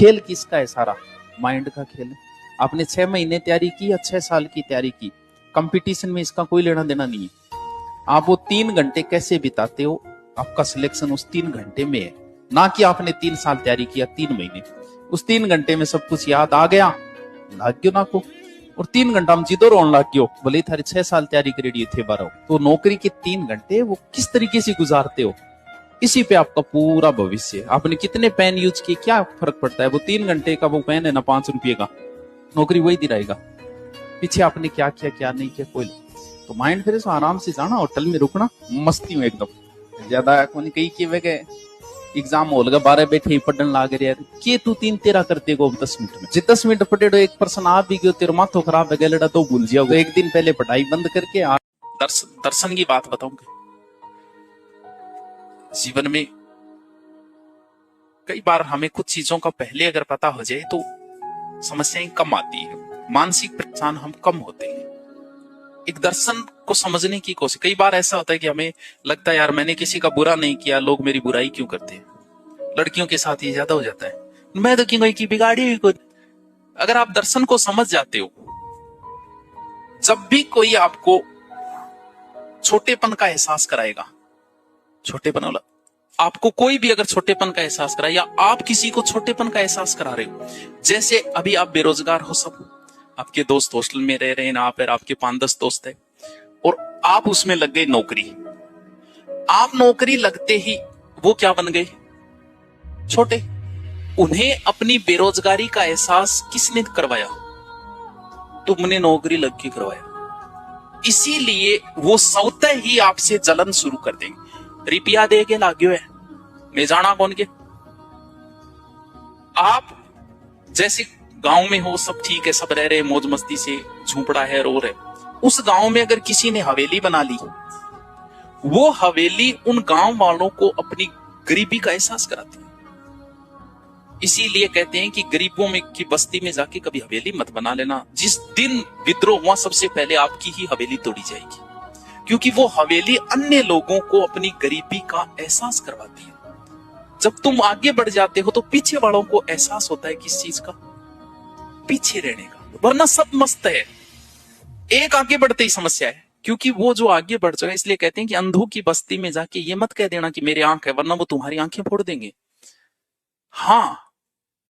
खेल किसका है? सारा माइंड का खेल है। आपने 6 महीने तैयारी की या 6 साल की तैयारी की, कंपटीशन में इसका कोई लेना देना नहीं है। आप वो 3 घंटे कैसे बिताते हो, आपका सिलेक्शन उस 3 घंटे में है, ना कि आपने 3 साल तैयारी किया 3 महीने। उस 3 घंटे में सब कुछ याद आ गया, लाग गयो ना को, और 3 घंटा हम जिदो रोन लाग गयो, भले थारे 6 साल तैयारी करेड़ी थे 12। तो नौकरी के 3 घंटे वो किस तरीके से गुजारते हो, इसी पे आपका पूरा भविष्य। आपने कितने पेन यूज किए क्या फर्क पड़ता है? वो 3 घंटे का वो पेन है ना 5 रुपये का, नौकरी वही दिलाएगा। पीछे आपने क्या किया क्या नहीं किया कोई। तो माइंड फिर आराम से जाना, होटल में रुकना, मस्ती में एकदम। ज्यादा कई की वे एग्जाम हो लगा 12 बैठे ही पढ़ने लाग रहे के तू 3 13 करते गो 10 मिनट में। जी 10 मिनट पढ़े एक पर्सन आ भी गयो, तेरा माथो खराब है गलड़ा तो भूल जाओ। तो एक दिन पहले पढ़ाई बंद करके दर्शन की बात बताऊंगा। जीवन में कई बार हमें कुछ चीजों का पहले अगर पता हो जाए तो समस्याएं कम आती है, मानसिक परेशान हम कम होते हैं। एक दर्शन को समझने की कोशिश। कई बार ऐसा होता है कि हमें लगता है यार मैंने किसी का बुरा नहीं किया, लोग मेरी बुराई क्यों करते हैं। लड़कियों के साथ ये ज्यादा हो जाता है, मैं तो क्यों की बिगाड़ी हुई कुछ। अगर आप दर्शन को समझ जाते हो, जब भी कोई आपको छोटेपन का एहसास कराएगा, छोटेपन वाला आपको कोई भी अगर छोटेपन का एहसास कराए या आप किसी को छोटेपन का एहसास करा रहे हो, जैसे अभी आप बेरोजगार हो, सब आपके दोस्त हॉस्टल में रह रहे हैं, आप आपके 5-10 दोस्त है और आप उसमें लग गए नौकरी। आप नौकरी लगते ही वो क्या बन गए? छोटे। उन्हें अपनी बेरोजगारी का एहसास किसने करवाया? तुमने नौकरी लग के करवाया। इसीलिए वो स्वतः ही आपसे जलन शुरू कर देंगे। रुपया दे के लाग्यो है, मैं जाना कौन के। आप जैसे गांव में हो, सब ठीक है, सब रह रहे मौज मस्ती से, झूपड़ा है, रो रहे। उस गांव में अगर किसी ने हवेली बना ली, वो हवेली उन गांव वालों को अपनी गरीबी का एहसास कराती है। इसीलिए कहते हैं कि गरीबों में की बस्ती में जाके कभी हवेली मत बना लेना। जिस दिन विद्रोह हुआ सबसे पहले आपकी ही हवेली तोड़ी जाएगी, क्योंकि वो हवेली अन्य लोगों को अपनी गरीबी का एहसास करवाती है। जब तुम आगे बढ़ जाते हो तो पीछे वालों को एहसास होता है किस चीज का? पीछे रहने का। वरना सब मस्त है, एक आगे बढ़ते ही समस्या है, क्योंकि वो जो आगे बढ़ जाएगा। इसलिए कहते हैं कि अंधों की बस्ती में जाके ये मत कह देना कि मेरी आंख है, वरना वो तुम्हारी आंखें फोड़ देंगे। हाँ,